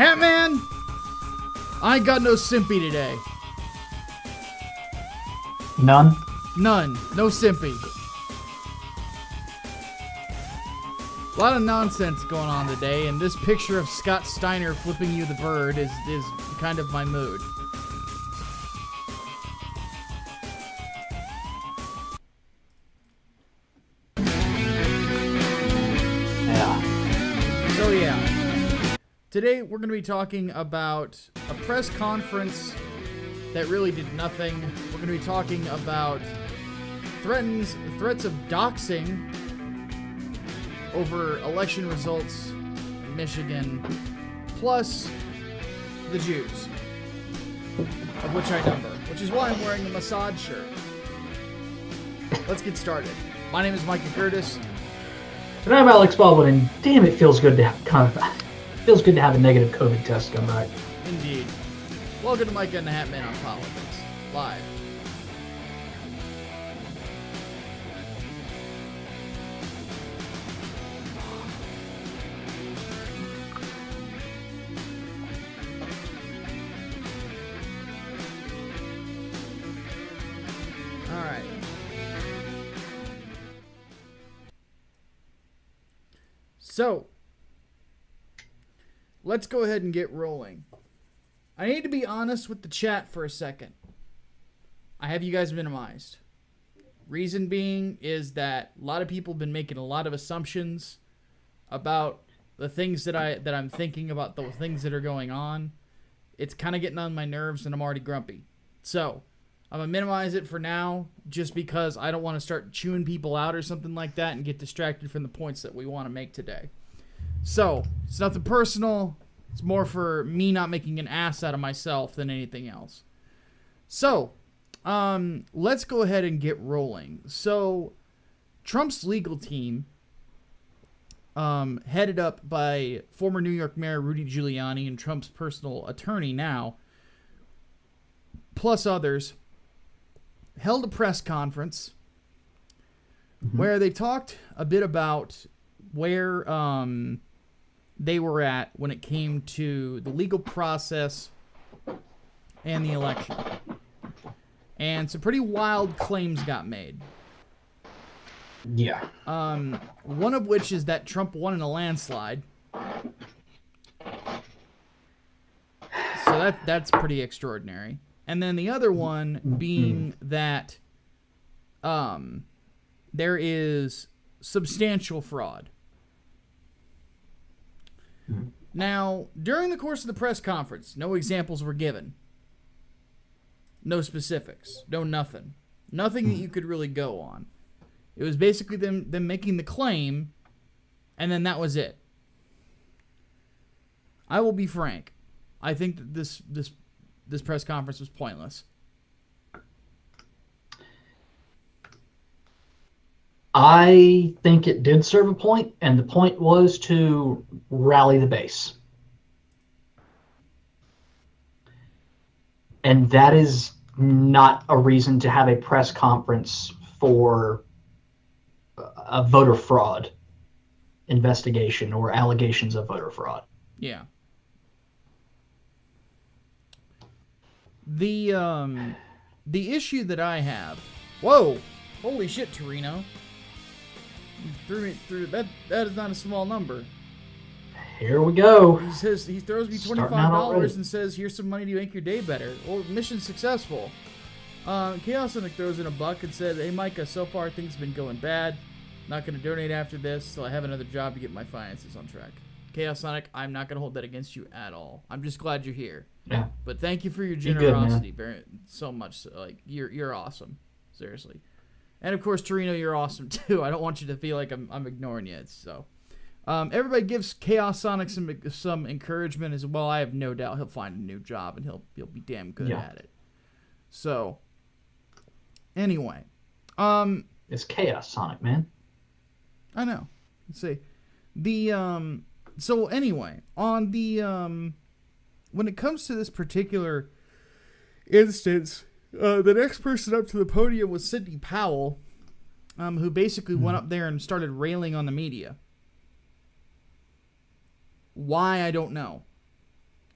Hatman, I ain't got no simpy today. None? None. No simpy. A lot of nonsense going on today, and this picture of Scott Steiner flipping you the bird is kind of my mood. So yeah, today we're going to be talking about a press conference that really did nothing. We're going to be talking about threats of doxing over election results in Michigan, plus the Jews, of which I number, which is why I'm wearing a Mossad shirt. Let's get started. My name is Micah Curtis. And I'm Alex Baldwin, and damn, it feels good to have a negative COVID test come back. Indeed. Welcome to Micah and the Hatman on Politics, live. Alright. So, let's go ahead and get rolling. I need to be honest with the chat for a second. I have you guys minimized. Reason being is that a lot of people have been making a lot of assumptions about the things that I'm thinking about, the things that are going on. It's kind of getting on my nerves, and I'm already grumpy. So, I'm going to minimize it for now, just because I don't want to start chewing people out or something like that and get distracted from the points that we want to make today. So, it's nothing personal. It's more for me not making an ass out of myself than anything else. So, let's go ahead and get rolling. So, Trump's legal team, headed up by former New York Mayor Rudy Giuliani and Trump's personal attorney now, plus others, held a press conference where they talked a bit about where they were at when it came to the legal process and the election. And some pretty wild claims got made. Yeah. One of which is that Trump won in a landslide. So that's pretty extraordinary. And then the other one being that there is substantial fraud. Now, during the course of the press conference, no examples were given. No specifics. No nothing. Nothing that you could really go on. It was basically them making the claim, and then that was it. I will be frank. I think that this press conference was pointless. I think it did serve a point, and the point was to rally the base. And that is not a reason to have a press conference for a voter fraud investigation or allegations of voter fraud. Yeah. The issue that I have... Whoa! Holy shit, Torino. You threw me through that is not a small number. Here we go. He says he throws me $25 and says, "Here's some money to make your day better." Well, mission successful. Chaos Sonic throws in a buck and said, "Hey Micah, so far things have been going bad. Not going to donate after this, so I have another job to get my finances on track." Chaos Sonic, I'm not going to hold that against you at all. I'm just glad you're here. Yeah. But thank you for your generosity very so much. Like you're awesome. Seriously. And of course, Torino, you're awesome too. I don't want you to feel like I'm ignoring you. So, everybody gives Chaos Sonic some encouragement as well. I have no doubt he'll find a new job and he'll be damn good at it. So, anyway, it's Chaos Sonic, man. I know. Let's see. So anyway, on the when it comes to this particular instance. The next person up to the podium was Sidney Powell, who basically went up there and started railing on the media. Why, I don't know.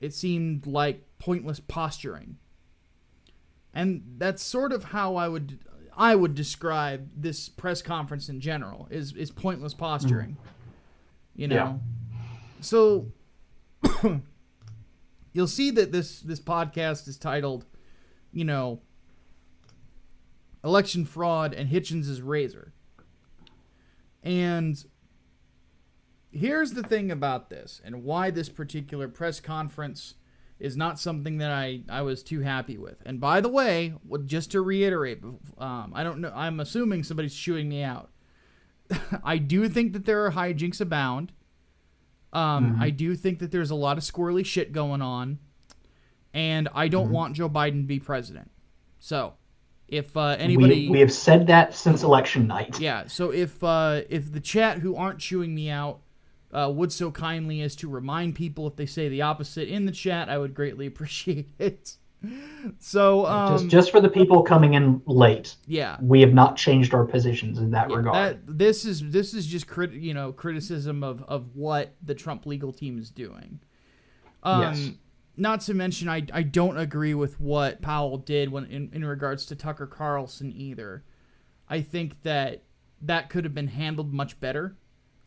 It seemed like pointless posturing. And that's sort of how I would describe this press conference in general, is pointless posturing. You know? Yeah. So you'll see that this podcast is titled, you know, Election Fraud and Hitchens' Razor. And here's the thing about this, and why this particular press conference is not something that I was too happy with. And by the way, just to reiterate, I don't know, I'm assuming somebody's chewing me out. I do think that there are hijinks abound. I do think that there's a lot of squirrely shit going on, and I don't want Joe Biden to be president. So, if anybody, we have said that since election night. Yeah. So if the chat who aren't chewing me out would so kindly as to remind people if they say the opposite in the chat, I would greatly appreciate it. So just for the people coming in late, yeah, we have not changed our positions in that regard. This is just criticism of what the Trump legal team is doing. Yes. Not to mention, I don't agree with what Powell did when in regards to Tucker Carlson either. I think that could have been handled much better.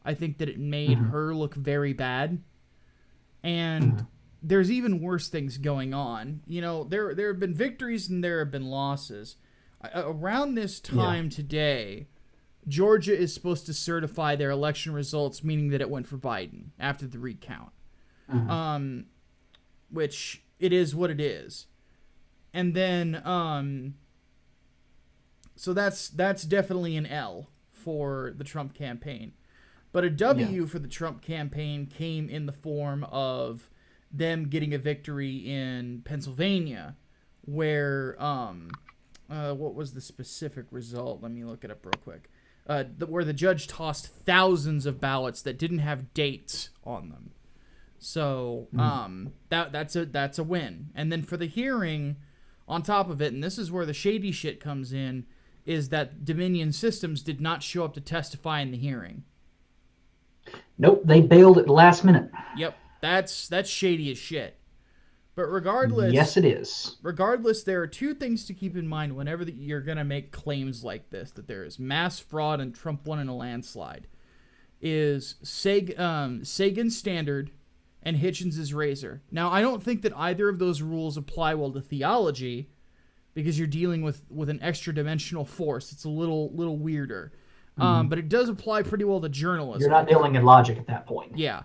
I think that it made her look very bad. And there's even worse things going on. You know, there have been victories and there have been losses. Around this time today, Georgia is supposed to certify their election results, meaning that it went for Biden after the recount. Which it is what it is. And then so that's definitely an L for the Trump campaign. But a W for the Trump campaign came in the form of them getting a victory in Pennsylvania, where what was the specific result? Let me look it up real quick. Where the judge tossed thousands of ballots that didn't have dates on them. So that's a win. And then for the hearing, on top of it, and this is where the shady shit comes in, is that Dominion Systems did not show up to testify in the hearing. Nope, they bailed at the last minute. Yep, that's shady as shit. But regardless, yes, it is. Regardless, there are two things to keep in mind whenever you're gonna make claims like this: that there is mass fraud and Trump won in a landslide. Is Sagan's standard and Hitchens' razor. Now, I don't think that either of those rules apply well to theology, because you're dealing with an extra dimensional force. It's a little weirder. But it does apply pretty well to journalism. You're not dealing in logic at that point. Yeah.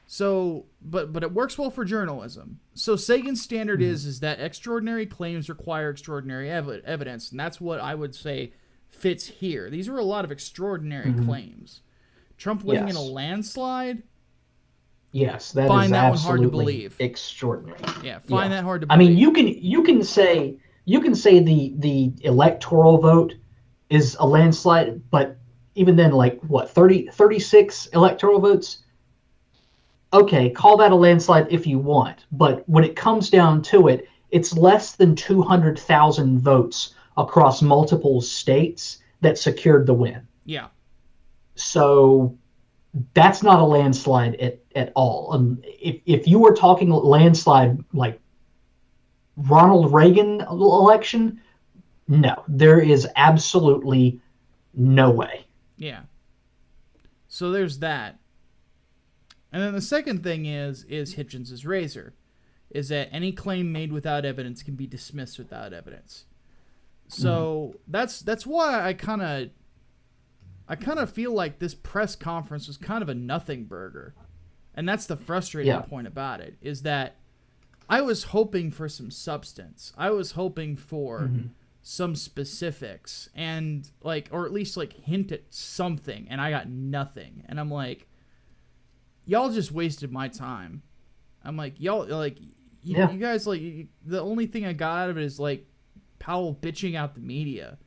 So, but it works well for journalism. So Sagan's standard is that extraordinary claims require extraordinary evidence, and that's what I would say fits here. These are a lot of extraordinary claims. Trump winning in a landslide? Yes, that find is that absolutely one hard to believe. Extraordinary. Yeah, find that hard to believe. I mean, you can say the electoral vote is a landslide, but even then, like, what, 36 electoral votes? Okay, call that a landslide if you want. But when it comes down to it, it's less than 200,000 votes across multiple states that secured the win. Yeah. So that's not a landslide at all. If you were talking landslide like Ronald Reagan election, no, there is absolutely no way. Yeah. So there's that. And then the second thing is Hitchens' razor, is that any claim made without evidence can be dismissed without evidence. So that's why I kind of feel like this press conference was kind of a nothing burger. And that's the frustrating point about it, is that I was hoping for some substance. I was hoping for some specifics and or at least hint at something, and I got nothing. And I'm like, y'all just wasted my time. I'm like, y'all, you guys, the only thing I got out of it is Powell bitching out the media.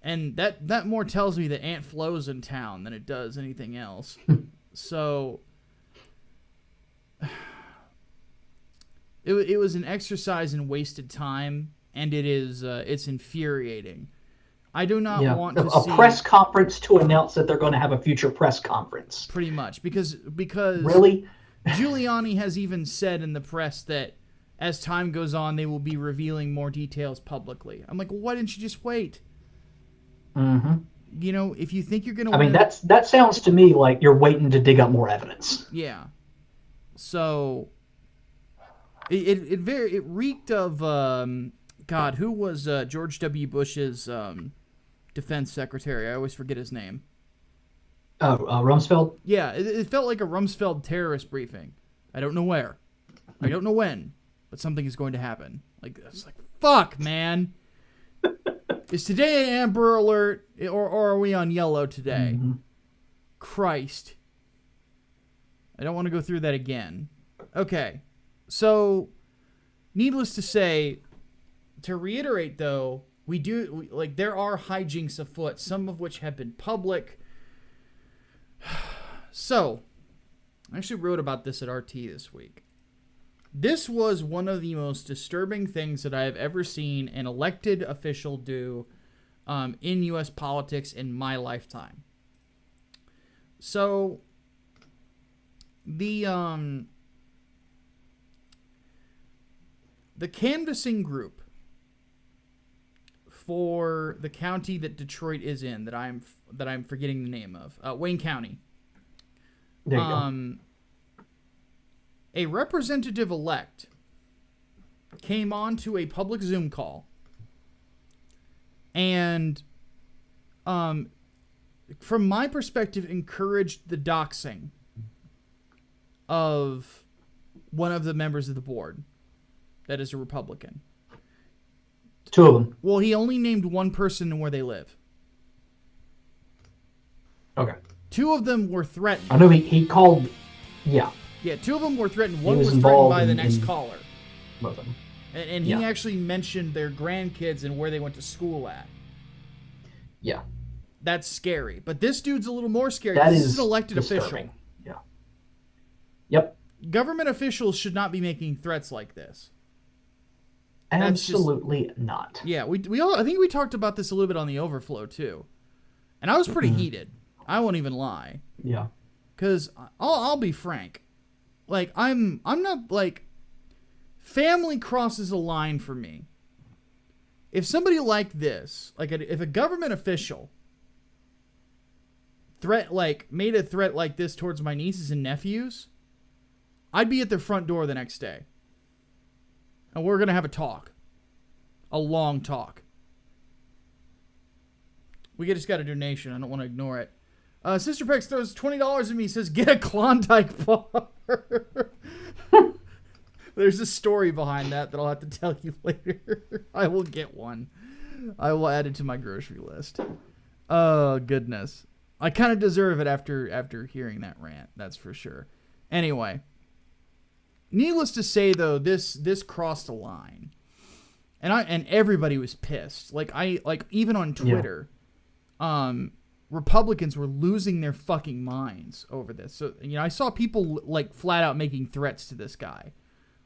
And that more tells me that Aunt Flo's in town than it does anything else. So it was an exercise in wasted time, and it's infuriating. I do not want to see a press conference to announce that they're going to have a future press conference. Pretty much, because really, Giuliani has even said in the press that as time goes on, they will be revealing more details publicly. I'm like, well, why didn't you just wait? Mm-hmm. You know, if you think you're going to I mean, that sounds to me like you're waiting to dig up more evidence. Yeah. So it reeked of God, who was George W. Bush's defense secretary? I always forget his name. Oh, Rumsfeld? Yeah, it felt like a Rumsfeld terrorist briefing. I don't know where. I don't know when, but something is going to happen. Like, it's like, fuck, man. Is today an Amber Alert, or are we on yellow today? Mm-hmm. Christ. I don't want to go through that again. Okay. So, needless to say, to reiterate, though, there are hijinks afoot, some of which have been public. So, I actually wrote about this at RT this week. This was one of the most disturbing things that I have ever seen an elected official do in U.S. politics in my lifetime. So, the canvassing group for the county that Detroit is in, that I'm forgetting the name of, Wayne County. There you go. A representative-elect came on to a public Zoom call and, from my perspective, encouraged the doxing of one of the members of the board that is a Republican. Two of them. Well, he only named one person and where they live. Okay. Two of them were threatened. I know he called, yeah. Yeah, two of them were threatened. One was was threatened involved by the in- next in- caller. Both of them. And he Yeah. actually mentioned their grandkids and where they went to school at. Yeah. That's scary. But this dude's a little more scary. That This is is an elected disturbing. official. Yeah. Yep. Government officials should not be making threats like this. That's just- Absolutely not. Yeah, I think we talked about this a little bit on the overflow too. And I was pretty heated. I won't even lie. Yeah. Cuz I'll be frank. Like I'm not like family crosses a line for me. If somebody like this, if a government official made a threat like this towards my nieces and nephews, I'd be at their front door the next day. And we're going to have a talk. A long talk. We just got a donation. I don't want to ignore it. Sister Pex throws $20 at me. Says, get a Klondike bar. There's a story behind that I'll have to tell you later. I will get one. I will add it to my grocery list. Oh, goodness. I kind of deserve it after hearing that rant. That's for sure. Anyway. Needless to say, though, this crossed a line. And everybody was pissed. Even on Twitter, Republicans were losing their fucking minds over this. So, I saw people flat out making threats to this guy.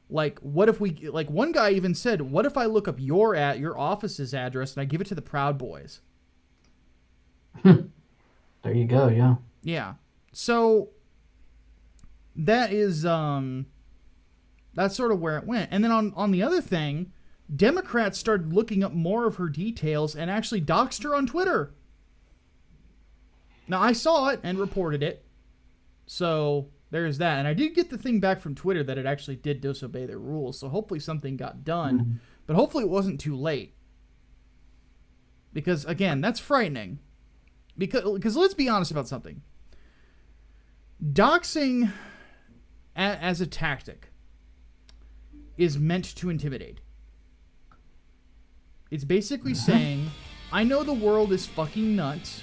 What if one guy even said, what if I look up your office's address and I give it to the Proud Boys? There you go, yeah. Yeah. So that is that's sort of where it went. And then on the other thing, Democrats started looking up more of her details and actually doxed her on Twitter. Now, I saw it and reported it. So there's that. And I did get the thing back from Twitter that it actually did disobey their rules. So hopefully something got done. Mm-hmm. But hopefully it wasn't too late. Because, again, that's frightening. Because let's be honest about something. Doxing as a tactic is meant to intimidate. It's basically saying, I know the world is fucking nuts,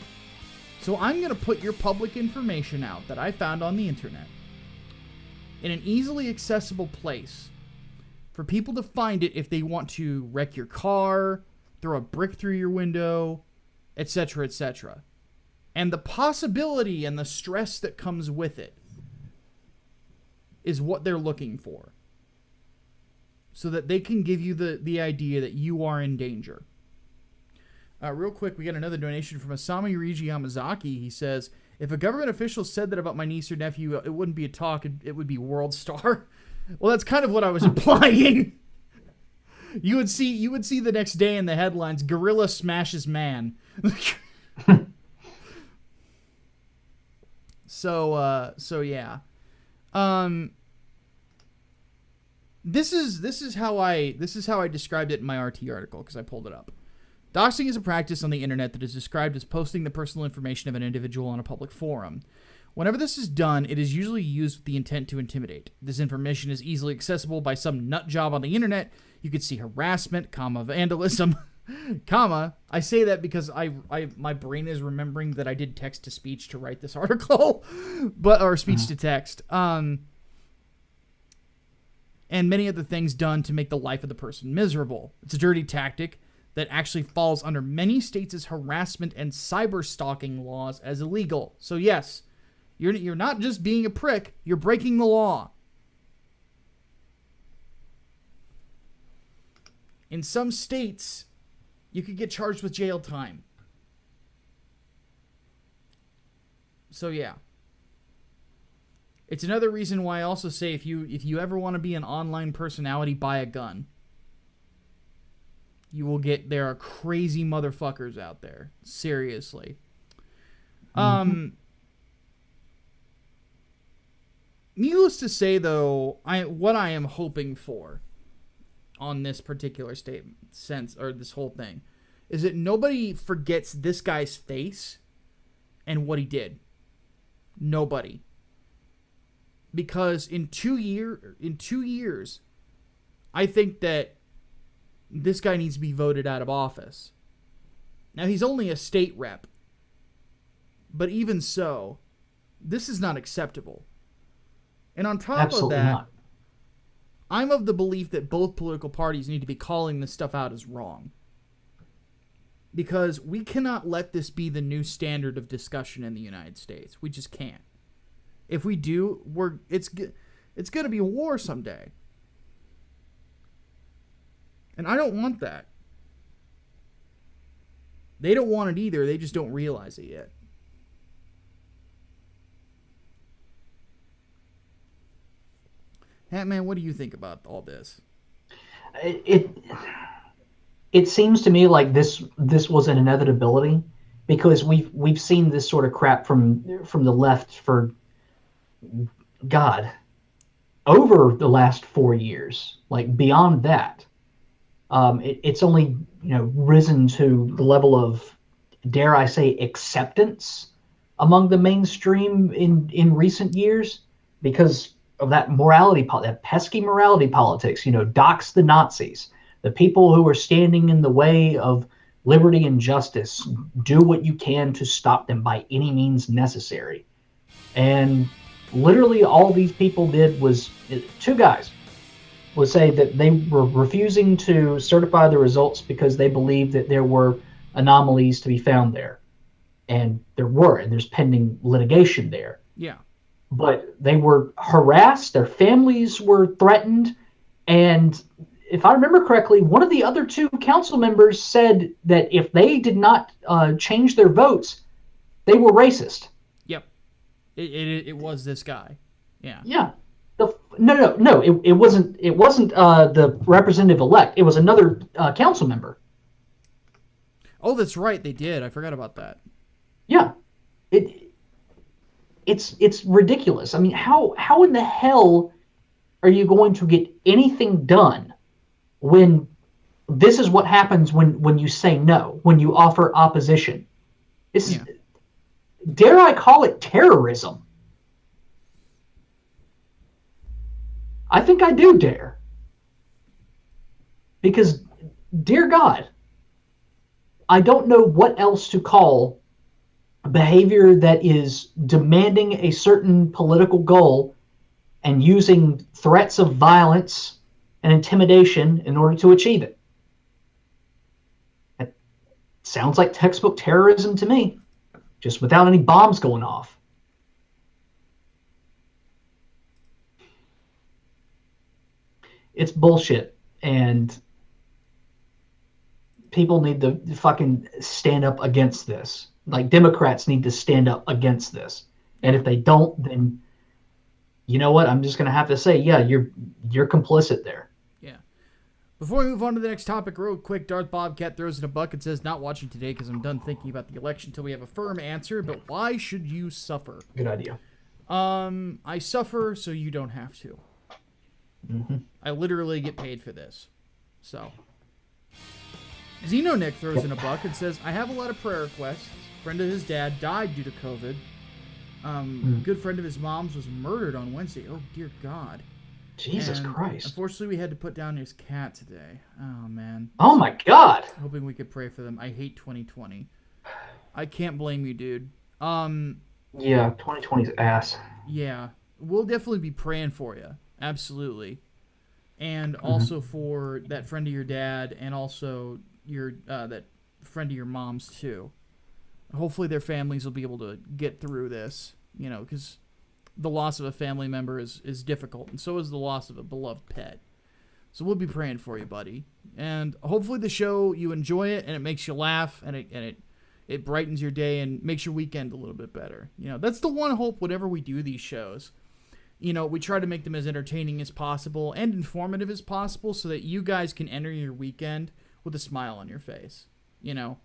so I'm going to put your public information out that I found on the internet in an easily accessible place for people to find it if they want to wreck your car, throw a brick through your window, etc., etc. And the possibility and the stress that comes with it is what they're looking for. So that they can give you the idea that you are in danger. Real quick, we got another donation from Asami Riji Yamazaki. He says, If a government official said that about my niece or nephew, it wouldn't be a talk, it would be World Star. Well, that's kind of what I was implying. You would see the next day in the headlines, gorilla smashes man. So yeah. This is how I described it in my RT article, because I pulled it up. Doxing is a practice on the internet that is described as posting the personal information of an individual on a public forum. Whenever this is done, it is usually used with the intent to intimidate. This information is easily accessible by some nut job on the internet. You could see harassment, vandalism, I say that because my brain is remembering that I did text to speech to write this article, or speech to text. And many of the things done to make the life of the person miserable. It's a dirty tactic that actually falls under many states' harassment and cyber stalking laws as illegal. So yes, you're not just being a prick, you're breaking the law. In some states, you could get charged with jail time. So yeah. It's another reason why I also say if you ever want to be an online personality, buy a gun. There are crazy motherfuckers out there. Seriously. Needless to say, though, what I am hoping for on this particular this whole thing, is that nobody forgets this guy's face and what he did. Nobody. Because in 2 years, I think that this guy needs to be voted out of office. Now, he's only a state rep. But even so, this is not acceptable. And on top Absolutely of that, not. I'm of the belief that both political parties need to be calling this stuff out as wrong. Because we cannot let this be the new standard of discussion in the United States. We just can't. If we do, it's going to be a war someday. And I don't want that. They don't want it either. They just don't realize it yet. Hatman, what do you think about all this? It seems to me like this was an inevitability, because we've seen this sort of crap from the left for over the last 4 years. Like beyond that, it's only risen to the level of, dare I say, acceptance among the mainstream in recent years, because of that that pesky morality politics. Dox the Nazis, the people who are standing in the way of liberty and justice. Do what you can to stop them by any means necessary. And literally all these people did was, two guys would say that they were refusing to certify the results because they believed that there were anomalies to be found there. And there were, and there's pending litigation there. Yeah. But they were harassed, their families were threatened, and if I remember correctly, one of the other two council members said that if they did not change their votes, they were racist. Yep. It was this guy. Yeah. Yeah. No. It wasn't the representative elect. It was another council member. Oh, that's right. They did. I forgot about that. Yeah. It's ridiculous. I mean, how in the hell are you going to get anything done when this is what happens when you say no, when you offer opposition? Dare I call it terrorism? I think I do dare. Because, dear God, I don't know what else to call behavior that is demanding a certain political goal and using threats of violence and intimidation in order to achieve it. It sounds like textbook terrorism to me, just without any bombs going off. It's bullshit, and people need to fucking stand up against this. like Democrats need to stand up against this. And if they don't, then you know what? I'm just going to have to say, yeah, you're complicit there. Yeah. Before we move on to the next topic, real quick, Darth Bobcat throws in a bucket and says, not watching today because I'm done thinking about the election until we have a firm answer, but why should you suffer? Good idea. I suffer so you don't have to. Mm-hmm. I literally get paid for this. So. Xenonick throws in a buck and says, I have a lot of prayer requests. A friend of his dad died due to COVID. Good friend of his mom's was murdered on Wednesday. Oh, dear God. Jesus Christ. Unfortunately, we had to put down his cat today. Oh, man. Oh, my God. Hoping we could pray for them. I hate 2020. I can't blame you, dude. Yeah, 2020's ass. Yeah. We'll definitely be praying for you. Absolutely. And also for that friend of your dad and also your that friend of your mom's, too. Hopefully their families will be able to get through this, you know, because the loss of a family member is difficult, and so is the loss of a beloved pet. So we'll be praying for you, buddy. And hopefully the show, you enjoy it, and it makes you laugh, and it brightens your day and makes your weekend a little bit better. You know, that's the one hope whenever we do these shows. You know, we try to make them as entertaining as possible and informative as possible so that you guys can enter your weekend with a smile on your face, you know.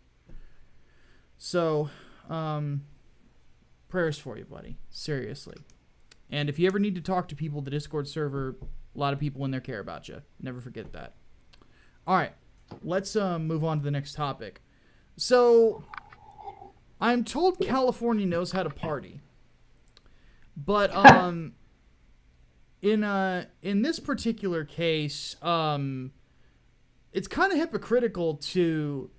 So, prayers for you, buddy. Seriously. And if you ever need to talk to people, the Discord server, a lot of people in there care about you. Never forget that. All right. Let's move on to the next topic. So, I'm told California knows how to party. But in this particular case, it's kind of hypocritical to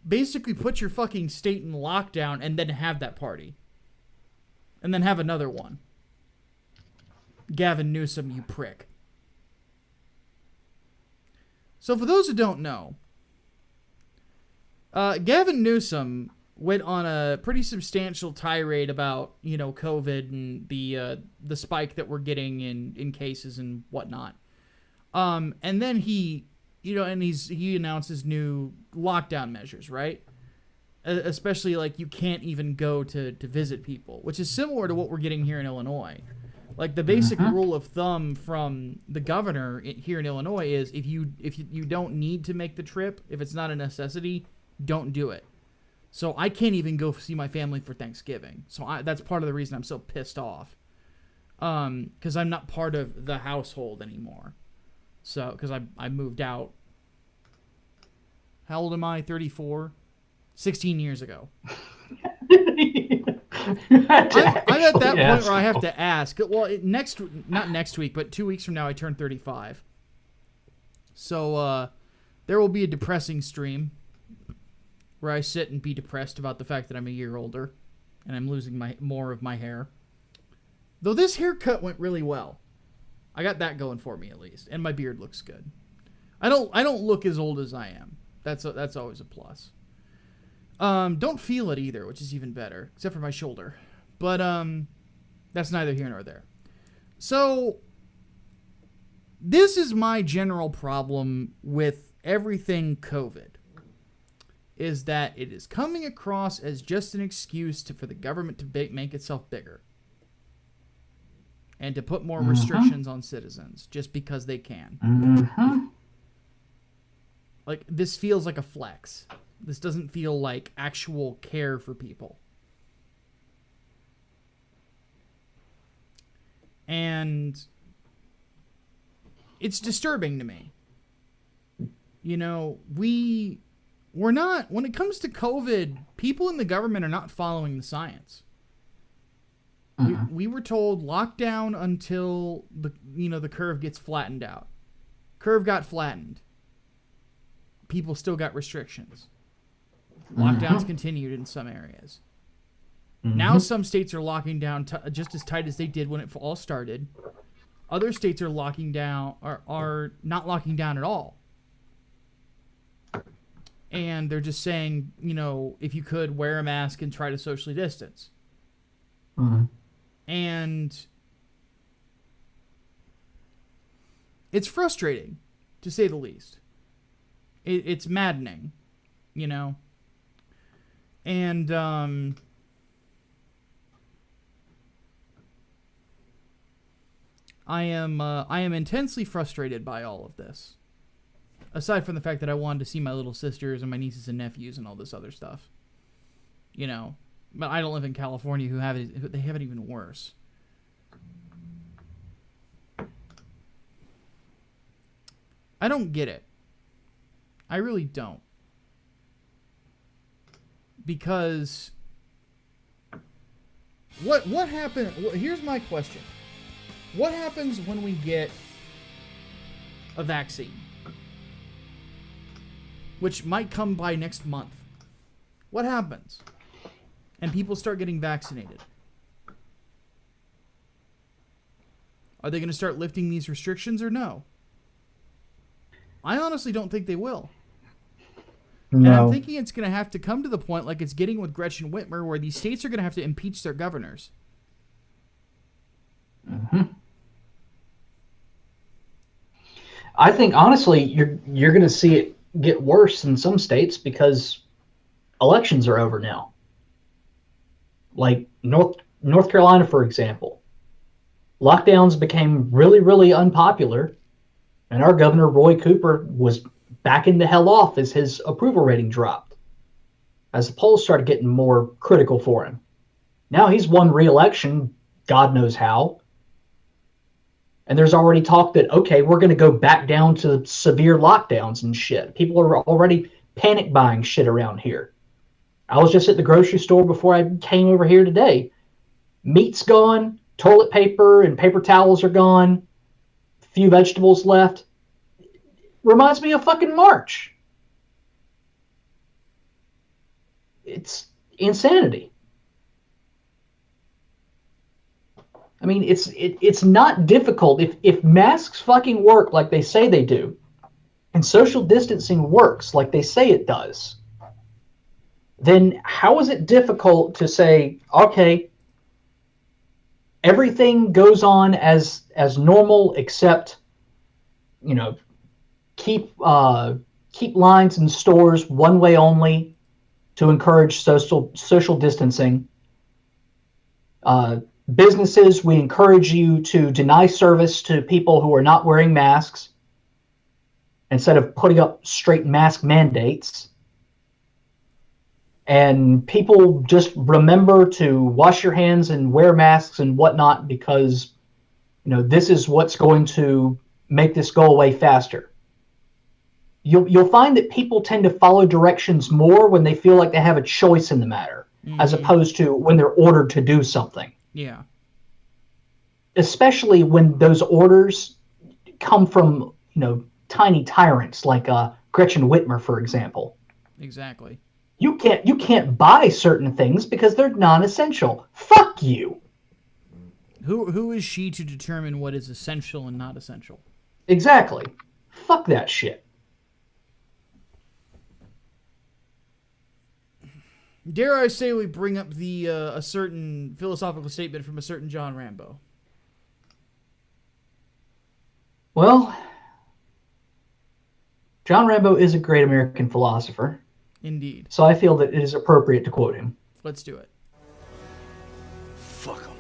basically put your fucking state in lockdown and then have that party. And then have another one. Gavin Newsom, you prick. So for those who don't know, Gavin Newsom went on a pretty substantial tirade about, you know, COVID and the spike that we're getting in cases and whatnot. And then he announces new lockdown measures, right? Especially like you can't even go to visit people, which is similar to what we're getting here in Illinois. Like the basic rule of thumb from the governor here in Illinois is if you don't need to make the trip, if it's not a necessity, don't do it. So I can't even go see my family for Thanksgiving. So that's part of the reason I'm so pissed off. Because I'm not part of the household anymore. So, because I moved out. How old am I? 34? 16 years ago. I'm at that point where I have to ask. Well, not next week, but 2 weeks from now, I turn 35. So there will be a depressing stream where I sit and be depressed about the fact that I'm a year older and I'm losing more of my hair. Though this haircut went really well. I got that going for me at least, and my beard looks good. I don't look as old as I am. That's always a plus. Don't feel it either, which is even better, except for my shoulder. But that's neither here nor there. So this is my general problem with everything COVID, is that it is coming across as just an excuse for the government to make itself bigger and to put more restrictions on citizens just because they can. Like, this feels like a flex. This doesn't feel like actual care for people. And it's disturbing to me. You know, we're not, when it comes to COVID, people in the government are not following the science. We were told lockdown until the curve gets flattened out. Curve got flattened. People still got restrictions. Lockdowns continued in some areas. Now some states are locking down just as tight as they did when it all started. Other states are locking down, are not locking down at all. And they're just saying, if you could, wear a mask and try to socially distance. And it's frustrating, to say the least. It's maddening, And I am intensely frustrated by all of this. Aside from the fact that I wanted to see my little sisters and my nieces and nephews and all this other stuff. You know, but I don't live in California they have it even worse. I don't get it. I really don't. Because what happened? Here's my question. What happens when we get a vaccine? Which might come by next month. What happens? And people start getting vaccinated. Are they going to start lifting these restrictions or no? I honestly don't think they will. No. And I'm thinking it's going to have to come to the point like it's getting with Gretchen Whitmer where these states are going to have to impeach their governors. Mm-hmm. I think, honestly, you're going to see it get worse in some states because elections are over now. Like North Carolina, for example. Lockdowns became really, really unpopular, and our governor, Roy Cooper, was backing the hell off as his approval rating dropped, as the polls started getting more critical for him. Now he's won re-election, God knows how, and there's already talk that, okay, we're going to go back down to severe lockdowns and shit. People are already panic buying shit around here. I was just at the grocery store before I came over here today. Meat's gone, toilet paper and paper towels are gone, few vegetables left. Reminds me of fucking March. It's insanity. I mean, it's not difficult. If masks fucking work like they say they do, and social distancing works like they say it does, then how is it difficult to say, okay, everything goes on as normal except, you know, keep lines in stores one way only to encourage social distancing. Businesses, we encourage you to deny service to people who are not wearing masks instead of putting up straight mask mandates. And people just remember to wash your hands and wear masks and whatnot because, you know, this is what's going to make this go away faster. You'll find that people tend to follow directions more when they feel like they have a choice in the matter, as opposed to when they're ordered to do something. Yeah. Especially when those orders come from, you know, tiny tyrants like Gretchen Whitmer, for example. Exactly. You can't buy certain things because they're non-essential. Fuck you. Who is she to determine what is essential and not essential? Exactly. Fuck that shit. Dare I say we bring up the a certain philosophical statement from a certain John Rambo? Well, John Rambo is a great American philosopher. Indeed. So I feel that it is appropriate to quote him. Let's do it. Fuck him.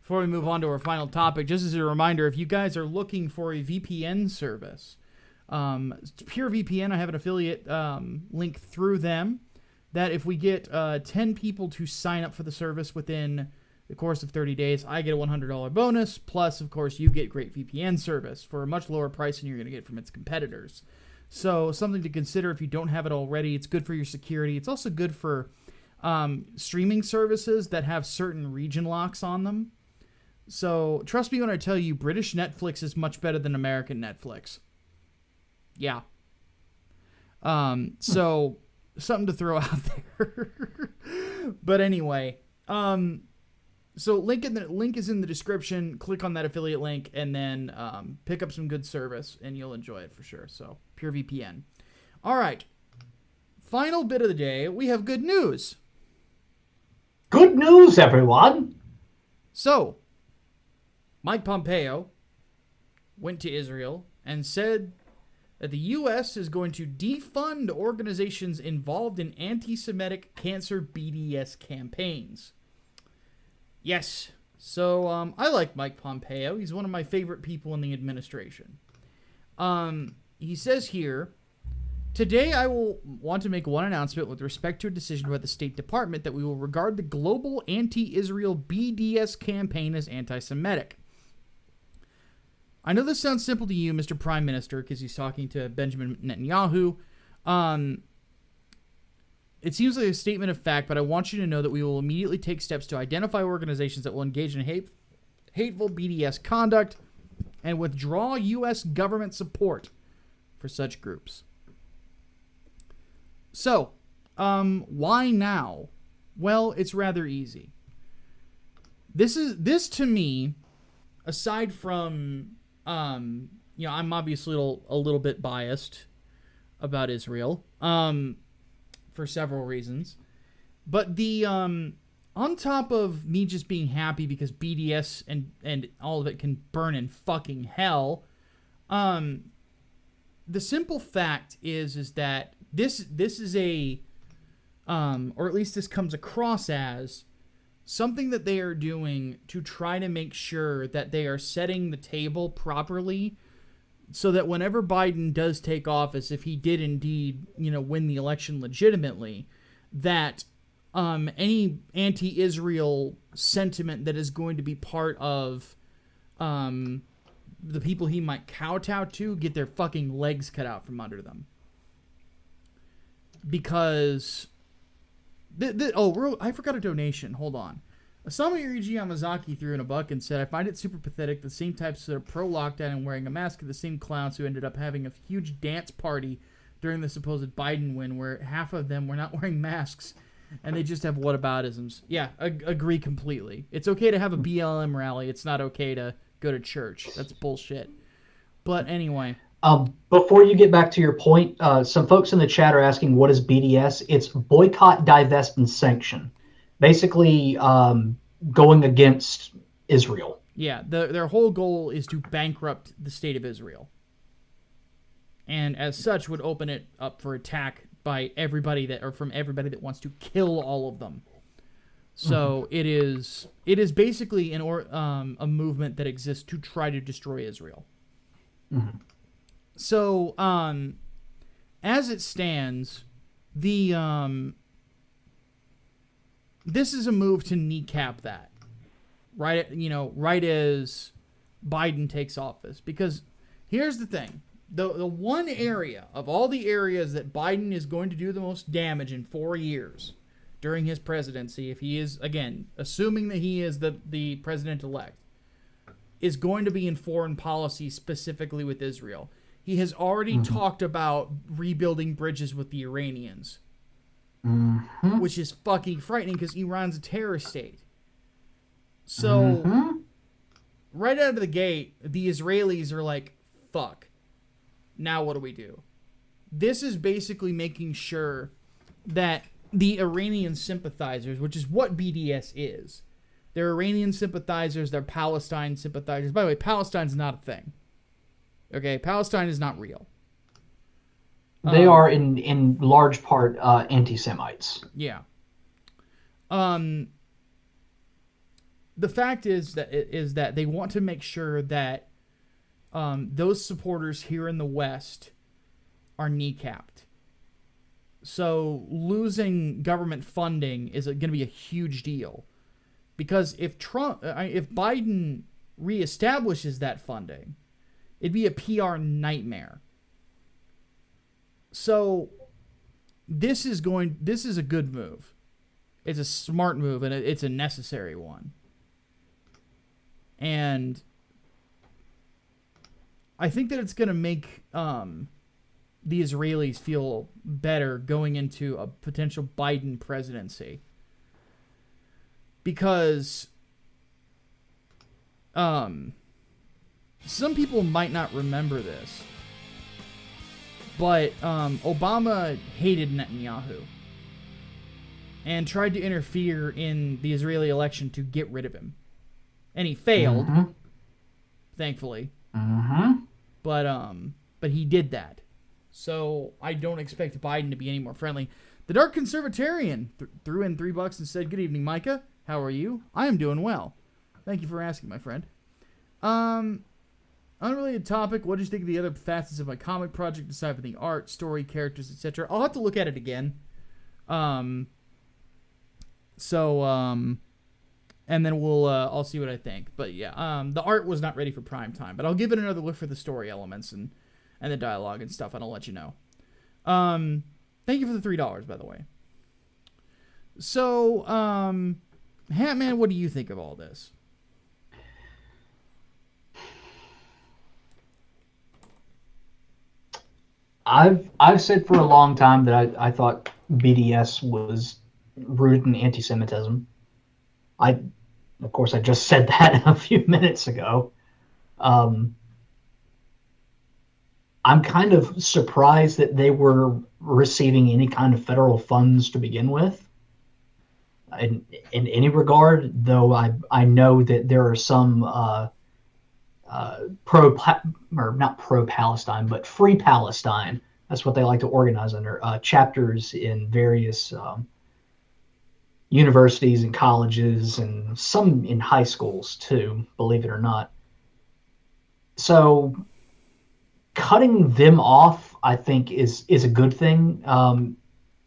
Before we move on to our final topic, just as a reminder, if you guys are looking for a VPN service, Pure VPN, I have an affiliate link through them that if we get 10 people to sign up for the service within the course of 30 days, I get a $100 bonus. Plus, of course, you get great VPN service for a much lower price than you're going to get from its competitors. So something to consider if you don't have it already. It's good for your security. It's also good for streaming services that have certain region locks on them. So trust me when I tell you, British Netflix is much better than American Netflix. Yeah. So something to throw out there. But anyway, so link is in the description. Click on that affiliate link and then pick up some good service and you'll enjoy it for sure. So Pure VPN. All right. Final bit of the day. We have good news. Good news, everyone. So Mike Pompeo went to Israel and said that the U.S. is going to defund organizations involved in anti-Semitic cancer BDS campaigns. Yes. So, I like Mike Pompeo. He's one of my favorite people in the administration. He says here, today I will want to make one announcement with respect to a decision by the State Department that we will regard the global anti-Israel BDS campaign as anti-Semitic. I know this sounds simple to you, Mr. Prime Minister, because he's talking to Benjamin Netanyahu. It seems like a statement of fact, but I want you to know that we will immediately take steps to identify organizations that will engage in hateful BDS conduct and withdraw U.S. government support for such groups. So, why now? Well, it's rather easy. This to me, aside from, I'm obviously a little bit biased about Israel, for several reasons. But the, on top of me just being happy because BDS and all of it can burn in fucking hell, the simple fact is that this is a, or at least this comes across as something that they are doing to try to make sure that they are setting the table properly so that whenever Biden does take office, if he did indeed, win the election legitimately, that any anti-Israel sentiment that is going to be part of the people he might kowtow to get their fucking legs cut out from under them. Because I forgot a donation. Hold on. Asami Yuji Yamazaki threw in a buck and said, I find it super pathetic. The same types that are pro-lockdown and wearing a mask are the same clowns who ended up having a huge dance party during the supposed Biden win where half of them were not wearing masks and they just have whataboutisms. Yeah, agree completely. It's okay to have a BLM rally. It's not okay to go to church. That's bullshit. But anyway. Before you get back to your point, some folks in the chat are asking, what is BDS? It's boycott, divest, and sanction. Basically, going against Israel. Yeah, their whole goal is to bankrupt the state of Israel. And as such, would open it up for attack by everybody from everybody that wants to kill all of them. So it is basically a movement that exists to try to destroy Israel. Mm-hmm. So, as it stands, this is a move to kneecap that, right? Right as Biden takes office. Because here's the thing. The one area of all the areas that Biden is going to do the most damage in 4 years during his presidency, if he is, again, assuming that he is the president-elect, is going to be in foreign policy, specifically with Israel. He has already talked about rebuilding bridges with the Iranians, which is fucking frightening because Iran's a terrorist state. So, right out of the gate, the Israelis are like, fuck, now what do we do? This is basically making sure that the Iranian sympathizers, which is what BDS is, they're Iranian sympathizers, they're Palestine sympathizers. By the way, Palestine's not a thing. Okay, Palestine is not real. They are in large part anti-Semites. Yeah. The fact is that they want to make sure that those supporters here in the West are kneecapped. So losing government funding is going to be a huge deal, because if Biden reestablishes that funding, it'd be a PR nightmare. So this is a good move. It's a smart move, and it's a necessary one. And I think that it's going to make the Israelis feel better going into a potential Biden presidency. Because some people might not remember this, but Obama hated Netanyahu and tried to interfere in the Israeli election to get rid of him. And he failed, thankfully. But he did that. So I don't expect Biden to be any more friendly. The Dark Conservatarian threw in $3 and said, "Good evening, Micah. How are you? I am doing well. Thank you for asking, my friend." Unrelated topic. What did you think of the other facets of my comic project, aside from the art, story, characters, etc.? I'll have to look at it again. And then I'll see what I think. But yeah, the art was not ready for prime time, but I'll give it another look for the story elements and the dialogue and stuff, and I'll let you know. Thank you for the $3, by the way. So, Hatman, what do you think of all this? I've said for a long time that I thought BDS was rooted in anti-Semitism. Of course, I just said that a few minutes ago. I'm kind of surprised that they were receiving any kind of federal funds to begin with. In any regard, though, I know that there are some not pro-Palestine, but free Palestine. That's what they like to organize under chapters in various universities and colleges, and some in high schools too, believe it or not. So cutting them off, I think, is a good thing.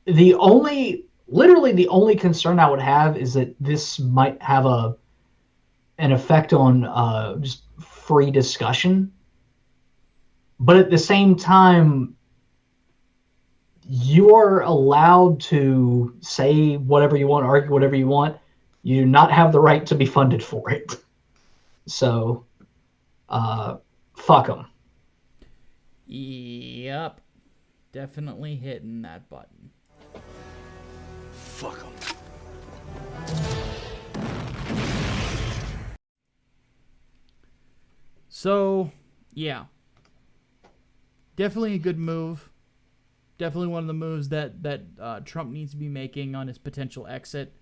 Literally the only concern I would have is that this might have an effect on just free discussion. But at the same time, you are allowed to say whatever you want, argue whatever you want. You do not have the right to be funded for it. So, fuck them. Yep. Definitely hitting that button. Fuck them. So, yeah. Definitely a good move. Definitely one of the moves that Trump needs to be making on his potential exit.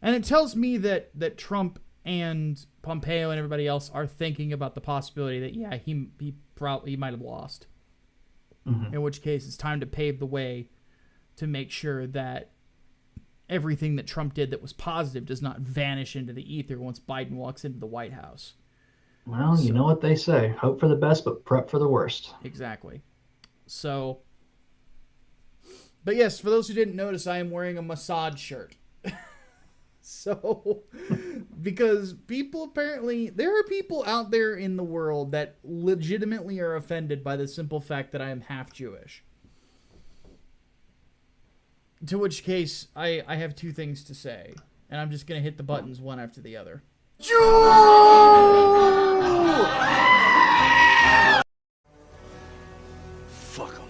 And it tells me that Trump and Pompeo and everybody else are thinking about the possibility that, yeah, he might have lost. Mm-hmm. In which case, it's time to pave the way to make sure that everything that Trump did that was positive does not vanish into the ether once Biden walks into the White House. Well, you know what they say. Hope for the best, but prep for the worst. Exactly. So, but yes, for those who didn't notice, I am wearing a Mossad shirt. So, because there are people out there in the world that legitimately are offended by the simple fact that I am half Jewish. To which case, I have two things to say, and I'm just going to hit the buttons one after the other. Jew! Fuck them.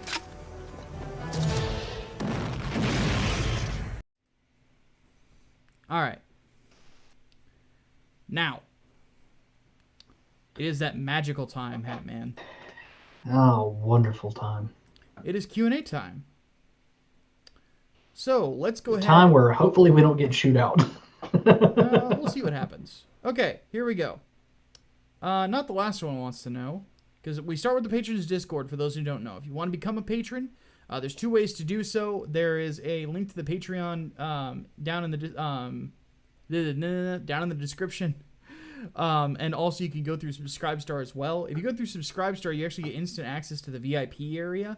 All right. Now, it is that magical time, Hatman. Oh, wonderful time. It is Q&A time. So, let's go ahead. Time where hopefully we don't get chewed out. We'll see what happens. Okay, here we go. Not the last one wants to know, because we start with the Patrons Discord, for those who don't know. If you want to become a patron, there's two ways to do so. There is a link to the Patreon down in the description. And also you can go through Subscribestar as well. If you go through Subscribestar, you actually get instant access to the VIP area.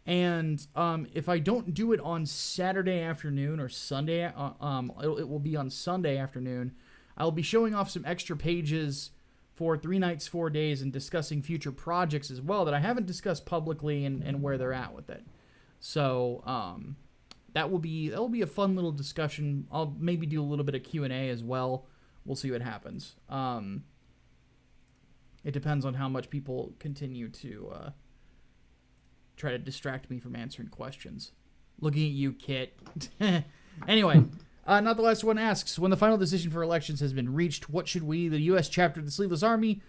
And if I don't do it on Saturday afternoon or Sunday, it will be on Sunday afternoon. I'll be showing off some extra pages for 3 nights, 4 days, and discussing future projects as well that I haven't discussed publicly and where they're at with it. So that will be a fun little discussion. I'll maybe do a little bit of Q&A as well. We'll see what happens. It depends on how much people continue to try to distract me from answering questions. Looking at you, Kit. Anyway, not the last one asks, when the final decision for elections has been reached, what should we, the U.S. chapter of the Sleeveless Army,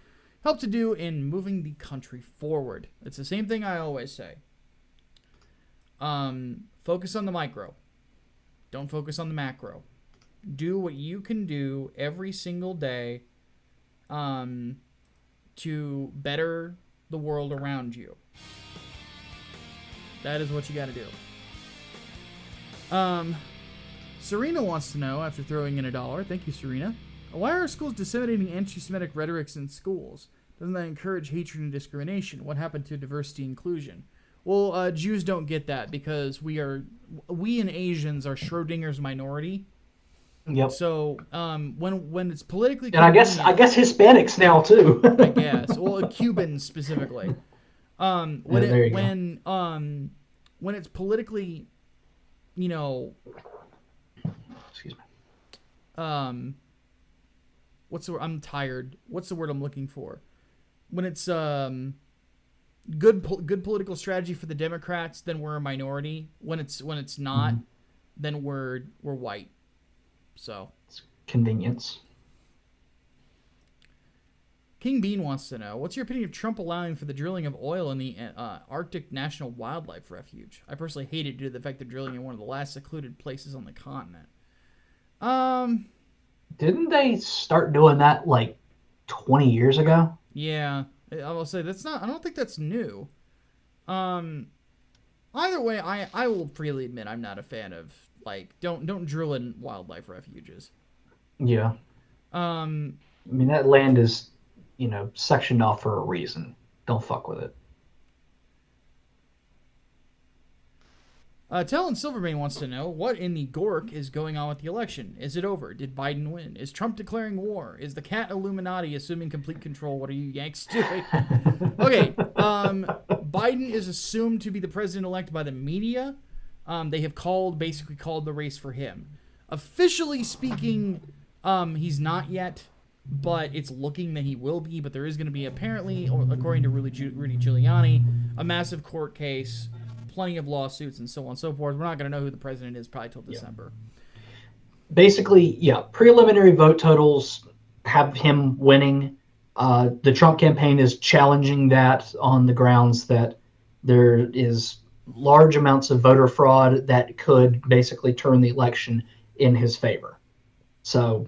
help to do in moving the country forward? It's the same thing I always say. Focus on the micro. Don't focus on the macro. Do what you can do every single day to better the world around you. That is what you got to do. Serena wants to know, after throwing in $1, thank you, Serena, why are schools disseminating anti-Semitic rhetorics in schools? Doesn't that encourage hatred and discrimination? What happened to diversity and inclusion? Well, Jews don't get that because we and Asians are Schrodinger's minority. Yep. So when it's politically and I guess Hispanics now too. I guess. Well, Cubans specifically. When it's politically, Excuse me. What's the word? I'm tired. What's the word I'm looking for? When it's good political strategy for the Democrats, then we're a minority. When it's not, then we're white. So it's convenience. King Bean wants to know, what's your opinion of Trump allowing for the drilling of oil in the Arctic National Wildlife Refuge? I personally hate it due to the fact they're drilling in one of the last secluded places on the continent. Didn't they start doing that like 20 years ago? Yeah, I will say I don't think that's new. Either way, I will freely admit I'm not a fan of, don't drill in wildlife refuges. Yeah. I mean, that land is, sectioned off for a reason. Don't fuck with it. Talon Silvermane wants to know, what in the Gork is going on with the election? Is it over? Did Biden win? Is Trump declaring war? Is the cat Illuminati assuming complete control? What are you Yanks doing? Okay, Biden is assumed to be the president-elect by the media. They have basically called the race for him. Officially speaking, he's not yet, but it's looking that he will be. But there is going to be, apparently, according to Rudy Giuliani, a massive court case, plenty of lawsuits, and so on and so forth. We're not going to know who the president is probably till December. Basically, preliminary vote totals have him winning. The Trump campaign is challenging that on the grounds that there is large amounts of voter fraud that could basically turn the election in his favor. So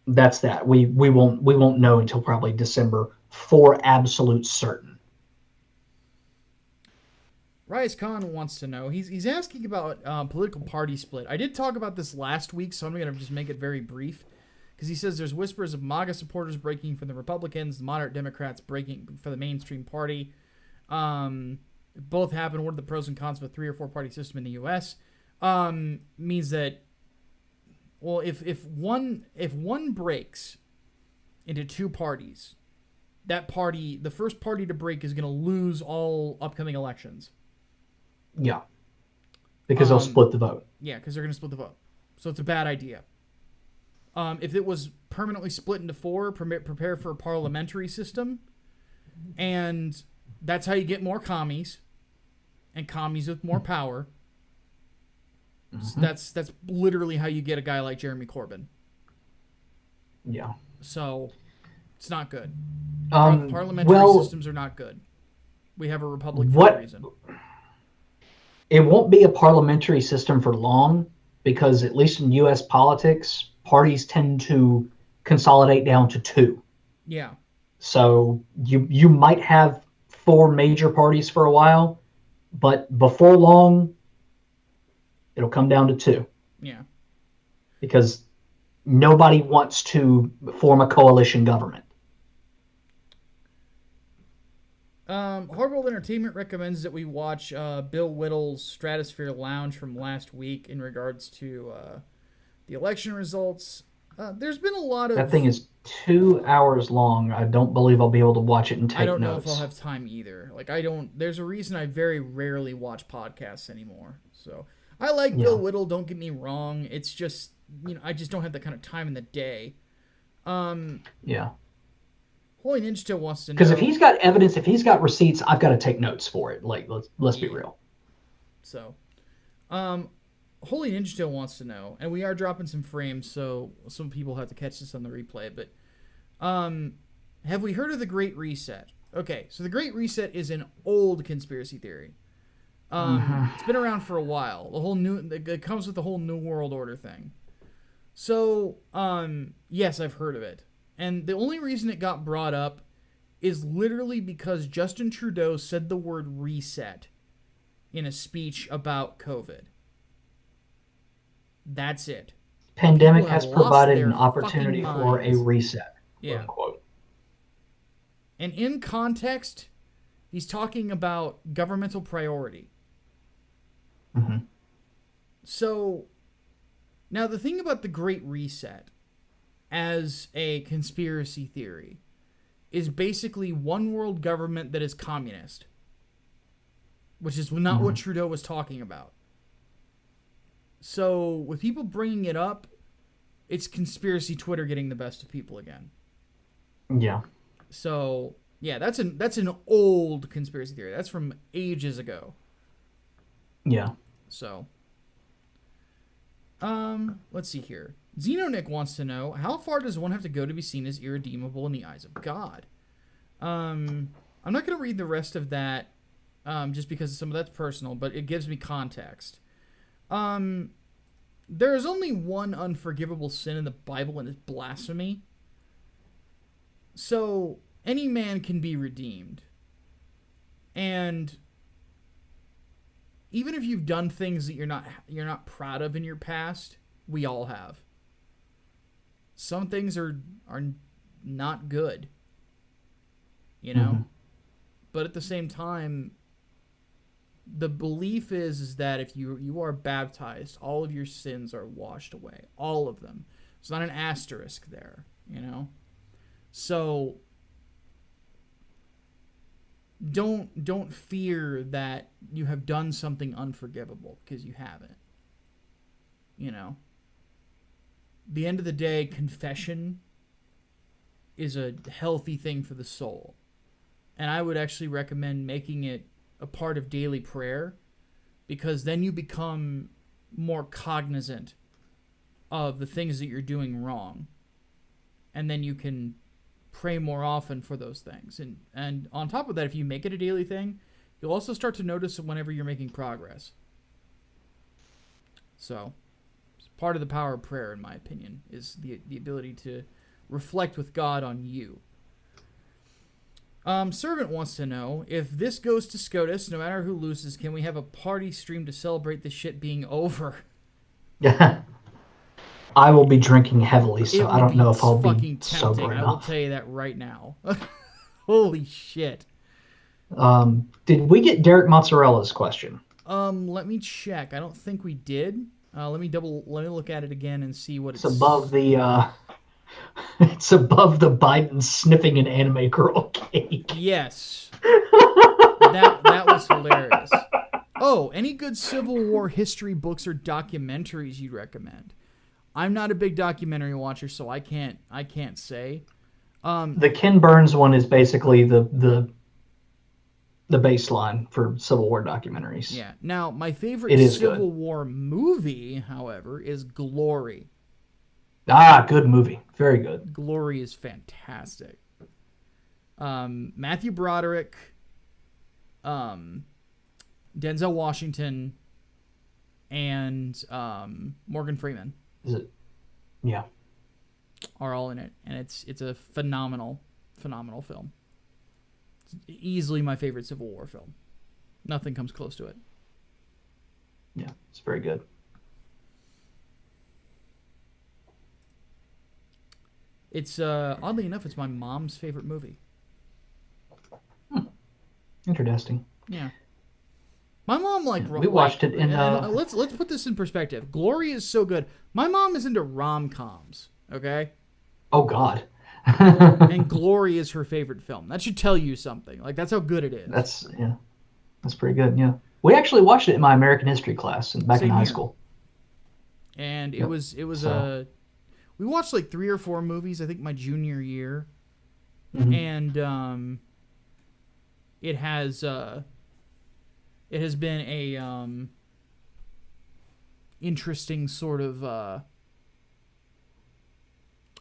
that's that. We won't know until probably December for absolute certain. Rise Khan wants to know, he's asking about political party split. I did talk about this last week, so I'm going to just make it very brief. Because he says there's whispers of MAGA supporters breaking from the Republicans, the moderate Democrats breaking for the mainstream party. Both happen. What are the pros and cons of a 3 or 4 party system in the U.S.? Means that, well, if one breaks into 2 parties, that party, the first party to break, is going to lose all upcoming elections. Yeah, because they'll split the vote. Yeah, because they're going to split the vote. So it's a bad idea. If it was permanently split into 4, prepare for a parliamentary system, and that's how you get more commies, and commies with more power. So that's literally how you get a guy like Jeremy Corbyn. Yeah. So it's not good. Parliamentary systems are not good. We have a republic for a reason. It won't be a parliamentary system for long because, at least in U.S. politics, parties tend to consolidate down to 2. Yeah. So you might have 4 major parties for a while, but before long, it'll come down to 2. Yeah. Because nobody wants to form a coalition government. Hardworld Entertainment recommends that we watch Bill Whittle's Stratosphere Lounge from last week in regards to the election results. There's been a lot of... That thing is 2 hours long. I don't believe I'll be able to watch it and take notes. I don't know if I'll have time either. There's a reason I very rarely watch podcasts anymore. So I like Bill Whittle, don't get me wrong. It's just, I just don't have that kind of time in the day. Yeah. Holy Ninja Tail wants to know... Because if he's got evidence, if he's got receipts, I've got to take notes for it. Let's be real. So, Holy Ninja Tail wants to know, and we are dropping some frames, so some people have to catch this on the replay, but have we heard of the Great Reset? Okay, so the Great Reset is an old conspiracy theory. It's been around for a while. It comes with the whole New World Order thing. So, yes, I've heard of it. And the only reason it got brought up is literally because Justin Trudeau said the word reset in a speech about COVID. That's it. Pandemic People have has lost provided their an opportunity fucking for a minds. reset. Yeah. Unquote. And in context, he's talking about governmental priority. Mm-hmm. So, now the thing about the Great Reset as a conspiracy theory is basically one world government that is communist, which is not what Trudeau was talking about. So, with people bringing it up, it's conspiracy Twitter getting the best of people again. Yeah. So, yeah, that's an old conspiracy theory. That's from ages ago. Yeah. So, let's see here. Xenonick wants to know, how far does one have to go to be seen as irredeemable in the eyes of God? I'm not going to read the rest of that, just because some of that's personal, but it gives me context. There is only one unforgivable sin in the Bible, and it's blasphemy. So, any man can be redeemed. And even if you've done things that you're not proud of in your past, we all have. Some things are not good. You know? Mm-hmm. But at the same time, the belief is that if you are baptized, all of your sins are washed away. All of them. It's not an asterisk there, you know? So don't fear that you have done something unforgivable, because you haven't. You know? At the end of the day, confession is a healthy thing for the soul. And I would actually recommend making it a part of daily prayer, because then you become more cognizant of the things that you're doing wrong. And then you can pray more often for those things. And on top of that, if you make it a daily thing, you'll also start to notice it whenever you're making progress. So, it's part of the power of prayer, in my opinion, is the ability to reflect with God on you. Servant wants to know, if this goes to SCOTUS, no matter who loses, can we have a party stream to celebrate the shit being over? Yeah. I will be drinking heavily, so I don't know if I'll be fucking sober tempting. enough. I will tell you that right now. Holy shit. Did we get Derek Mozzarella's question? Let me check. I don't think we did. Let me look at it again and see what It's above the Biden sniffing an anime girl cake. Yes. that was hilarious. Oh, any good Civil War history books or documentaries you'd recommend? I'm not a big documentary watcher, so I can't say. The Ken Burns one is basically the baseline for Civil War documentaries. Yeah. Now, my favorite Civil War movie, however, is Glory. Ah, good movie. Very good. Glory is fantastic. Matthew Broderick, Denzel Washington, and Morgan Freeman. Is it? Yeah. Are all in it, and it's a phenomenal film. It's easily my favorite Civil War film. Nothing comes close to it. Yeah, it's very good. It's oddly enough, it's my mom's favorite movie. Interesting. Yeah. My mom we watched it in. Let's put this in perspective. Glory is so good. My mom is into rom-coms. Okay. Oh God. And Glory is her favorite film. That should tell you something. Like, that's how good it is. That's pretty good. Yeah. We actually watched it in my American history class back in high school. And it was we watched like 3 or 4 movies, I think, my junior year. Mm-hmm. And it has been a interesting sort of I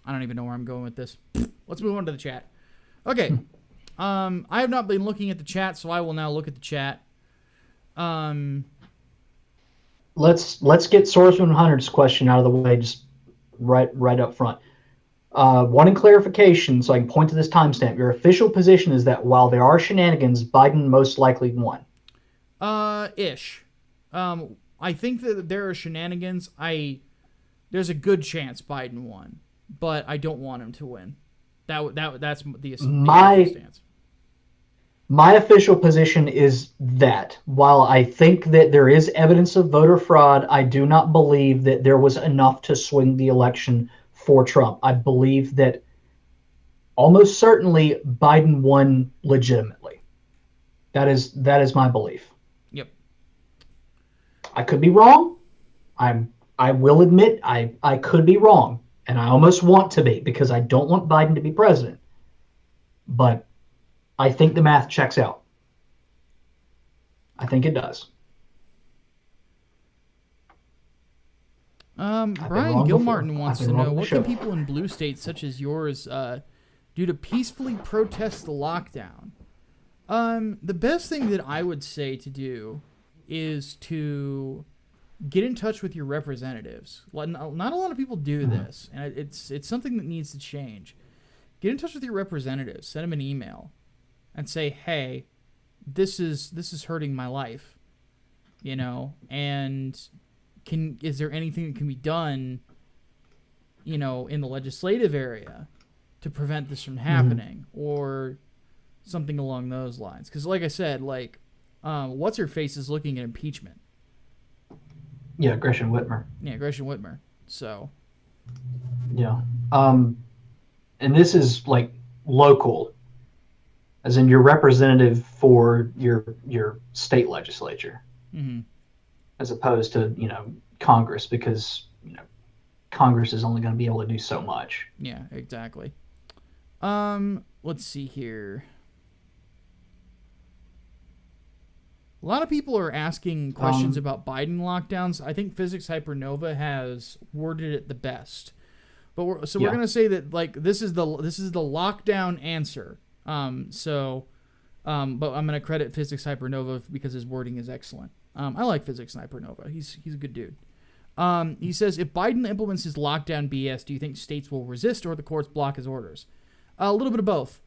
don't even know where I'm going with this. Let's move on to the chat. Okay. I have not been looking at the chat, so I will now look at the chat. Let's get Swordsman Hunter's question out of the way, just right up front. Wanting clarification, so I can point to this timestamp. Your official position is that while there are shenanigans, Biden most likely won. Ish. I think that there are shenanigans. There's a good chance Biden won, but I don't want him to win. That's the official stance. My official position is that while I think that there is evidence of voter fraud, I do not believe that there was enough to swing the election for Trump. I believe that almost certainly Biden won legitimately. That is my belief. Yep. I could be wrong. I will admit I could be wrong, and I almost want to be because I don't want Biden to be president. But I think the math checks out. I think it does. Brian Gilmartin wants to know, what can people in blue states such as yours do to peacefully protest the lockdown? The best thing that I would say to do is to get in touch with your representatives. Not a lot of people do this, and it's something that needs to change. Get in touch with your representatives. Send them an email and say, hey, this is hurting my life, and is there anything that can be done, in the legislative area to prevent this from happening, or something along those lines? Because like I said, what's her face is looking at impeachment. Yeah, Gretchen Whitmer. Yeah, Gretchen Whitmer. So. Yeah. And this is local, as in your representative for your state legislature, as opposed to Congress, because Congress is only going to be able to do so much. Yeah, exactly. Let's see here. A lot of people are asking questions about Biden lockdowns. I think Physics Hypernova has worded it the best. But we're going to say that this is the lockdown answer. But I'm going to credit Physics Hypernova because his wording is excellent. I like Physics Hypernova. He's a good dude. He says, if Biden implements his lockdown BS, do you think states will resist or the courts block his orders? A little bit of both,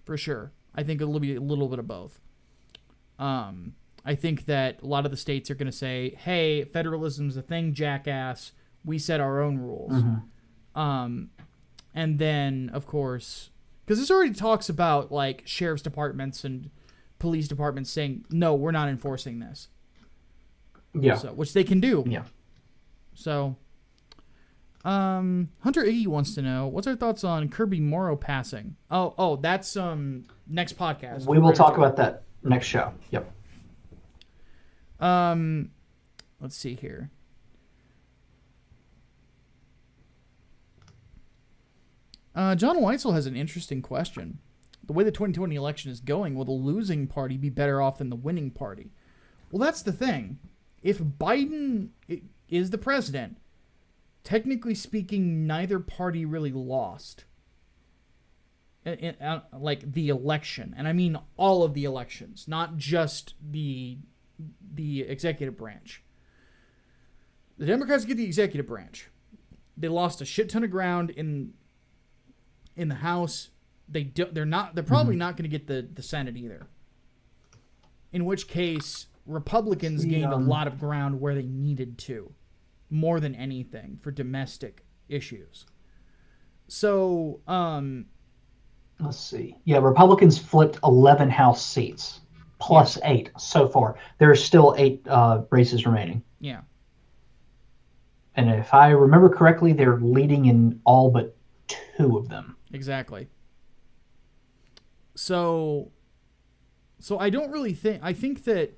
for sure. I think it'll be a little bit of both. I think that a lot of the states are going to say, hey, federalism's a thing, jackass. We set our own rules. And then, of course, because this already talks about sheriff's departments and police departments saying, no, we're not enforcing this. Yeah. So, which they can do. Yeah. So, Hunter Iggy wants to know, what's our thoughts on Kirby Morrow passing? Oh, that's next podcast. We will talk about that next show. Yep. Let's see here. John Weitzel has an interesting question. The way the 2020 election is going, will the losing party be better off than the winning party? Well, that's the thing. If Biden is the president, technically speaking, neither party really lost. The election, and I mean all of the elections, not just the executive branch. The Democrats get the executive branch. They lost a shit ton of ground in the House. They're probably not going to get the Senate either. In which case, Republicans gained a lot of ground where they needed to, more than anything, for domestic issues. So, let's see. Yeah, Republicans flipped 11 House seats, plus 8 so far. There are still 8 races remaining. Yeah. And if I remember correctly, they're leading in all but 2 of them. Exactly. So I don't really think... I think that,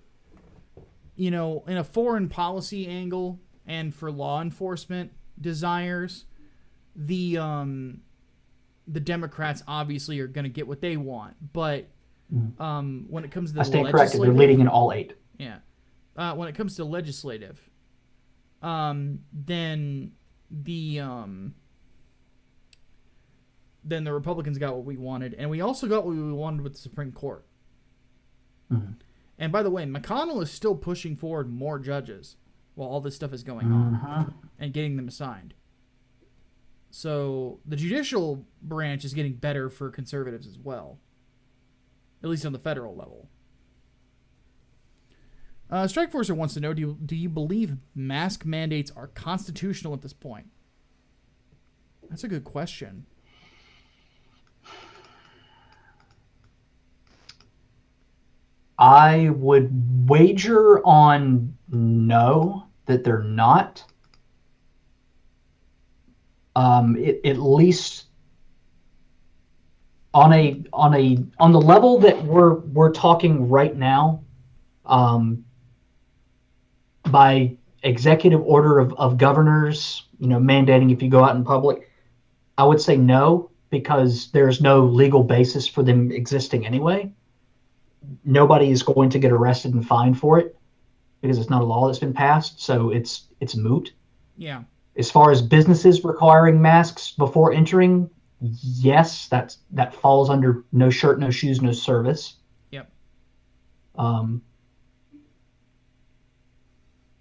in a foreign policy angle and for law enforcement desires, the Democrats obviously are going to get what they want. But when it comes to the stand corrected. They're leading in all 8. Yeah. When it comes to legislative, then the Republicans got what we wanted, and we also got what we wanted with the Supreme Court. And by the way, McConnell is still pushing forward more judges while all this stuff is going on and getting them assigned. So the judicial branch is getting better for conservatives as well, at least on the federal level. Strikeforcer wants to know, do you believe mask mandates are constitutional at this point? That's a good question. I would wager on no, that they're not. At least on the level that we're talking right now, by executive order of governors, mandating if you go out in public, I would say no, because there's no legal basis for them existing anyway. Nobody is going to get arrested and fined for it because it's not a law that's been passed, so it's moot. Yeah. As far as businesses requiring masks before entering, yes, that falls under no shirt, no shoes, no service. Yep.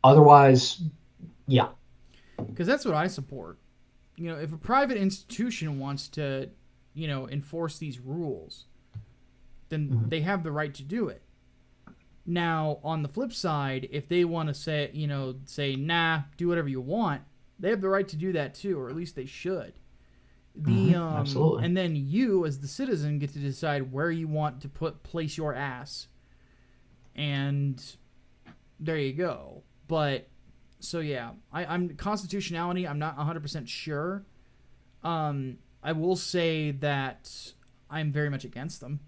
Otherwise, yeah. Because that's what I support. If a private institution wants to, enforce these rules, then they have the right to do it. Now, on the flip side, if they want to say, nah, do whatever you want, they have the right to do that too, or at least they should. Absolutely. And then you, as the citizen, get to decide where you want to place your ass. And there you go. But, so yeah, I'm constitutionality, I'm not 100% sure. I will say that I'm very much against them.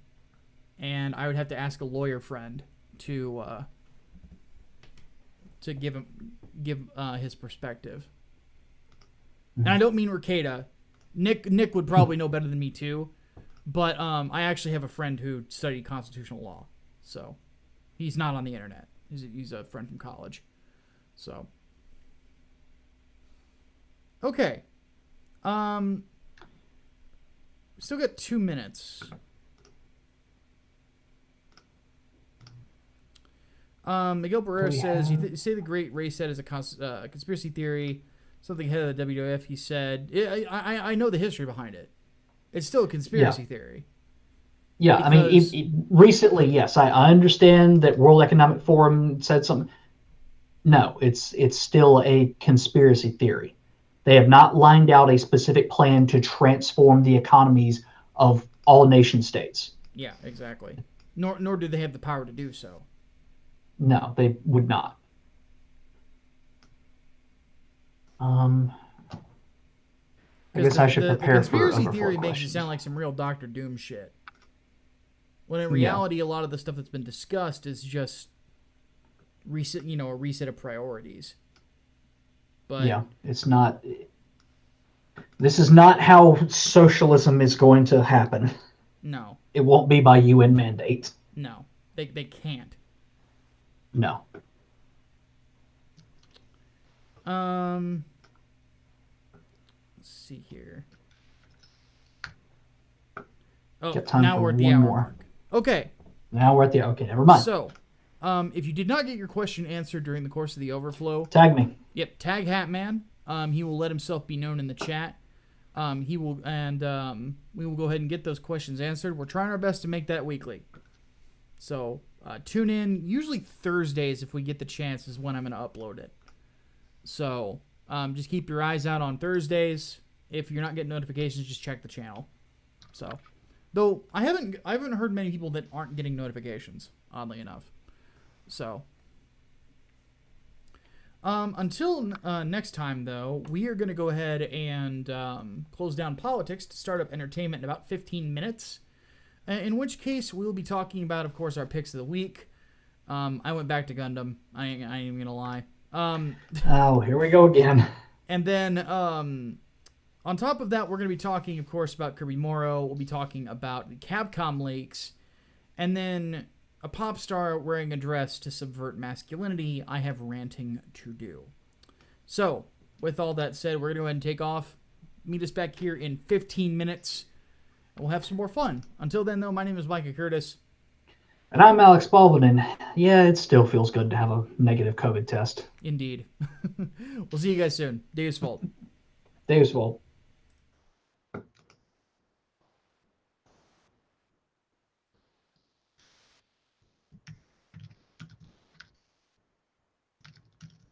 And I would have to ask a lawyer friend to give his perspective. And I don't mean Ricada. Nick would probably know better than me too, but I actually have a friend who studied constitutional law, so he's not on the internet. He's a friend from college. So okay, still got 2 minutes. Miguel Barrera says, you say the Great Reset is a conspiracy theory, something head of the WWF. He said, I know the history behind it. It's still a conspiracy theory. Yeah, because... I mean, recently, yes, I understand that World Economic Forum said something. No, it's still a conspiracy theory. They have not lined out a specific plan to transform the economies of all nation states. Yeah, exactly. Nor do they have the power to do so. No, they would not. I guess I should prepare for conspiracy theory makes it sound like some real Dr. Doom shit. When in reality, a lot of the stuff that's been discussed is just a reset of priorities. But yeah, it's not. This is not how socialism is going to happen. No. It won't be by UN mandate. No, they can't. No. Let's see here. Oh, now we're at the hour mark. Okay. Now we're at the okay. Never mind. So, if you did not get your question answered during the course of the overflow, tag me. Yep, tag Hatman. He will let himself be known in the chat. We will go ahead and get those questions answered. We're trying our best to make that weekly. So tune in. Usually Thursdays, if we get the chance, is when I'm going to upload it. So just keep your eyes out on Thursdays. If you're not getting notifications, just check the channel. So, though I haven't heard many people that aren't getting notifications, oddly enough. So, until next time, though, we are going to go ahead and close down politics to start up entertainment in about 15 minutes. In which case, we'll be talking about, of course, our picks of the week. I went back to Gundam. I ain't even going to lie. Oh, here we go again. And then, on top of that, we're going to be talking, of course, about Kirby Morrow. We'll be talking about the Capcom leaks. And then a pop star wearing a dress to subvert masculinity. I have ranting to do. So, with all that said, we're going to go ahead and take off. Meet us back here in 15 minutes. And we'll have some more fun. Until then, though, my name is Micah Curtis. And I'm Alex Baldwin, and yeah, it still feels good to have a negative COVID test. Indeed. We'll see you guys soon. Deus Volt. Deus Volt.